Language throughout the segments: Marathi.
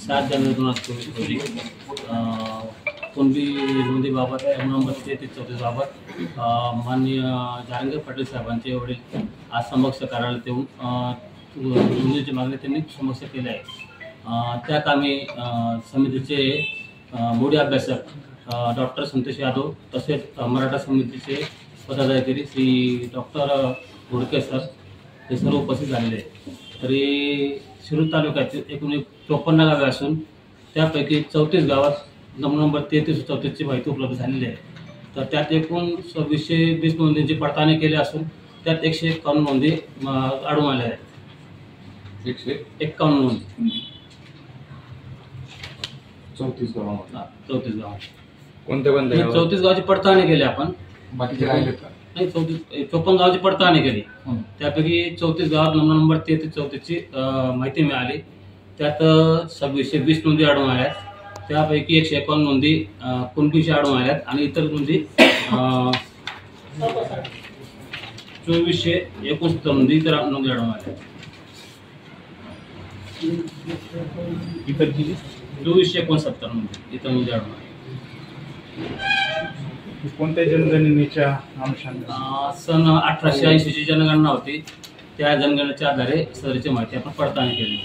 7 जानेवारी 2024 रोजी कुणबी नोंदीबाबत नंबर 33-34 बाबत माननीय जारंगे पाटील साहेबांचे वडील आज समक्ष कार्यालयात येऊन नोंदीची मागणी त्यांनी समक्ष केली आहे। त्या कामी समितीचे मूळ अभ्यासक डॉक्टर संतोष यादव तसेच मराठा समितीचे पदाधिकारी श्री डॉक्टर घोडके सर हे सर्व उपस्थित झालेले आहेत। तरी शिरूर तालुक्यातील एकूण 54 गावे असून त्यापैकी 34 गावात नंबर 33-34 ची माहिती उपलब्ध झालेली आहे। तर त्यात एकूण 2620 नोंदींची पडताळणी केली असून त्यात 151 नोंदी आढळून आल्या आहेत। 151 नोंदी 34 गावात 34 गावात कोणत्या 34 गावाची पडताळणी केली आपण। बाकीचे राहिले का? नाही 54 गावाची पडताळणी केली। त्यापैकी 34 गावात नंबर 33-34 ची माहिती मिळाली। त्यात 2620 नोंदी आढळून आल्या। त्यापैकी 151 नोंदी कुणबीच्या आढळून आल्यात आणि इतर नोंदी 2469 नोंदी इतर नोंदी आढळून आल्या। इतर किती? 2469 नोंदी इतर नोंदी आढळून आल्या। कोणत्या जनगणनेच्या अनुषंगाने? सन 1880 ची जनगणना होती। त्या जनगणनेच्या आधारे सदरची माहिती आपण पडताळणी केली।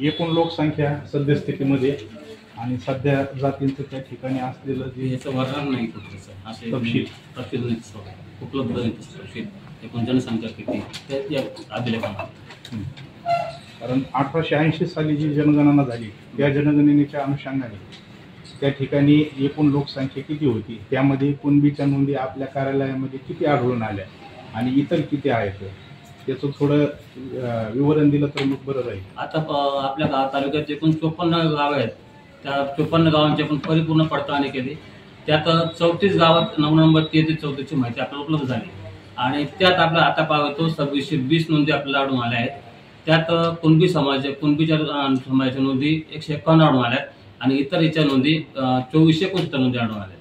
एकूण लोकसंख्या सद्यस्थितीमध्ये आणि सध्या जातींचं त्या ठिकाणी असलेलं जे याचं वर्णन नाही कुठलं असे तपशील नाही उपलब्ध नाही तपशील एकूण जनसंख्या किती त्या अभिलेखामध्ये। कारण 1880 साली जी जनगणना झाली त्या जनगणनेच्या अनुषंगाने त्या ठिकाणी एकूण लोकसंख्या किती होती, त्यामध्ये कुणबीच्या नोंदी आपल्या कार्यालयामध्ये किती आढळून आल्या आणि इतर किती आहेत त्याचं थोडं विवरण दिलं तर मग बरं राहील। आता आपल्या तालुक्यात एकूण 54 गावे आहेत। त्या 54 गावांची आपण परिपूर्ण पडताळणी केली। त्यात 34 गावात नंबर 33-34 ची माहिती आपल्याला उपलब्ध झाली आणि त्यात आपला आता पाहतो 2620 नोंदी आपल्याला आढळून आल्या आहेत। त्यात कुणबी कुणबीच्या समाजाच्या नोंदी 151 आढळून आल्यात आणि इतर याच्या नोंदी 2469 नोंदी आढळून आल्यात।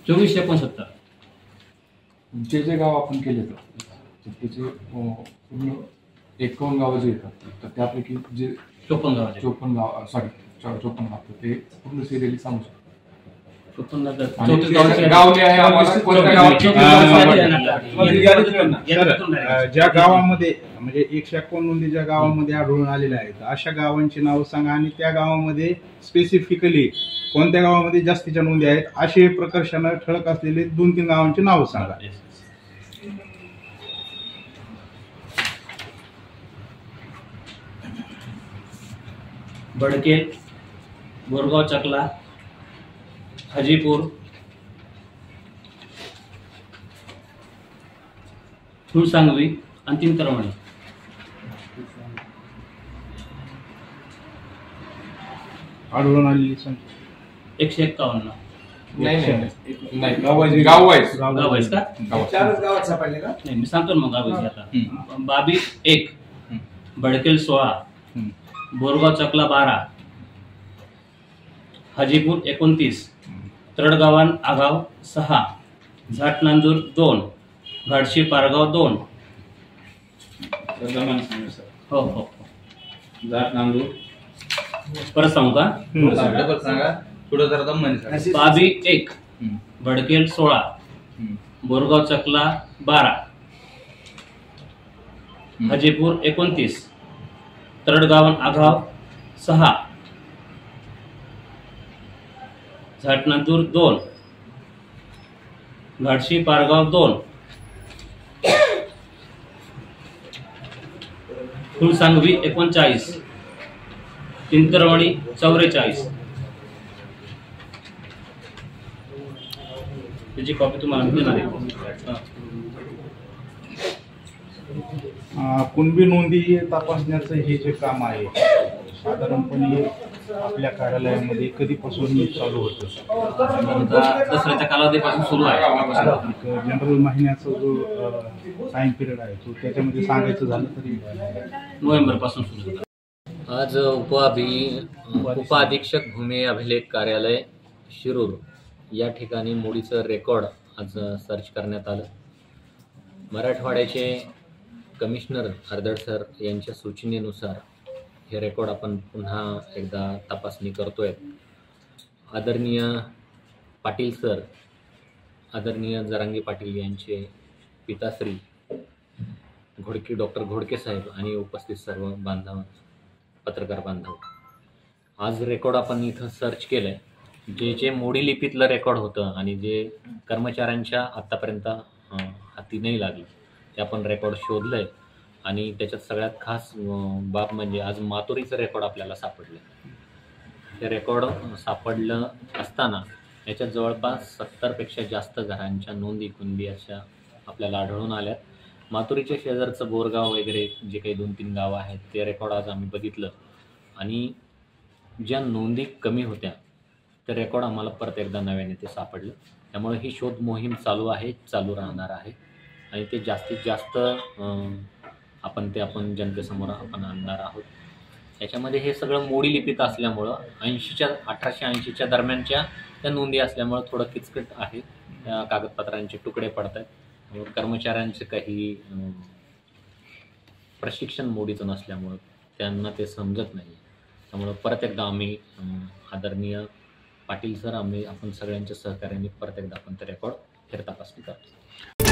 2469 जे गाव आपण केले तर त्याचे पूर्ण 51 गावं जे येतात तर त्यापैकी जे 54 गाव ते पूर्ण सिरियली सांगू शकतो। ज्या गावामध्ये म्हणजे 151 नोंदी ज्या गावामध्ये आढळून आलेल्या आहेत अशा गावांची नाव सांगा आणि त्या गावामध्ये स्पेसिफिकली कोणत्या गावामध्ये जास्तीच्या नोंदी आहेत असे प्रकर्षाने ठळक असलेले 2-3 गावांची नाव सांगा। बडकेल, बोरगाव चकला, हाजीपूर, फुलसांगवी आणि तिंतरवणी। आढळून आलेली संख्या 151। नाही गाव वाईज का? चारच गावात सापडले का? नाही मी सांगतो मग गाव वाईज। आता बाबी 1, बडकेल 16, बोरगाव चकला 12, हाजीपूर 29, तरडगावान आगाव 6, झाटनांदूर 2, घाडशी पारगाव 2। हो हो झाटनांदूर परत सांगू का? पुढे जरा दम बाबी 1, बडकेल 16, बोरगाव चकला 12, हाजीपूर 29, तरडगावान आगाव 6, झाटनांदूर 2, घाडशी पारगाव 2, फुलसांगवी 39, तिंतरवणी 44। त्याची कॉपी तुम्हाला देणार आहे। कुणबी नोंदी तपासण्याचं हे जे काम आहे साधारणपणे आपल्या कार्यालयामध्ये कधीपासून चालू होतं? दसऱ्याच्या कालावधीपासून सुरू आहे। जनरल महिन्याचा जो टाइम पिरियड आहे तो त्याच्यामध्ये सांगायचं झालं तरी नोव्हेंबर पासून सुरू. आज उपाधीक्षक भूमी अभिलेख कार्यालय शिरूर या ठिकाणी मोडीचं रेकॉर्ड आज सर्च करण्यात आलं. मराठवाड्याचे कमिशनर हरदड सर यांच्या सूचनेनुसार हे रेकॉर्ड आपण पुन्हा एकदा तपासणी करतोय. आदरणीय पाटील सर, आदरणीय जरांगे पाटील यांचे पिताश्री घोडके, डॉक्टर घोडके साहेब आणि उपस्थित सर्व बांधव, पत्रकार बांधव, आज रेकॉर्ड आपण इथं सर्च केलं आहे. जे मोडी लिपीतलं रेकॉर्ड होतं आणि जे कर्मचाऱ्यांच्या आत्तापर्यंत हाती नाही लागली ते आपण रेकॉर्ड शोधलं आहे. आणि त्याच्यात सगळ्यात खास बाब म्हणजे आज मातुरीचं रेकॉर्ड आपल्याला सापडलं. हे रेकॉर्ड सापडलं असताना याच्यात जवळपास 70पेक्षा जास्त घरांच्या नोंदी कुंदी अशा आपल्याला आढळून आल्यात. मातुरीच्या शेजारचं बोरगाव वगैरे जे काही 2-3 गावं आहेत ते रेकॉर्ड आज आम्ही बघितलं आणि ज्या नोंदी कमी होत्या ते रेकॉर्ड आम्हाला परत एकदा नव्याने ते सापडलं. त्यामुळे ही शोध मोहीम चालू आहे, चालू राहणार आहे आणि ते जास्तीत जास्त आपण जनतेसमोर आणणार आहोत. याच्यामध्ये हे सगळं मोडी लिपीत असल्यामुळं 1880च्या दरम्यानच्या त्या नोंदी असल्यामुळं थोडं किचकट आहे. त्या कागदपत्रांचे तुकडे पडत आहेत. कर्मचाऱ्यांचे काही प्रशिक्षण मोडीचं नसल्यामुळं त्यांना ते समजत नाही. त्यामुळं परत एकदा आम्ही आदरणीय पाटील सर, आपण सगळ्यांच्या सहकार्याने परत एकदा आपण ते रेकॉर्ड फेरतपासणी करतो.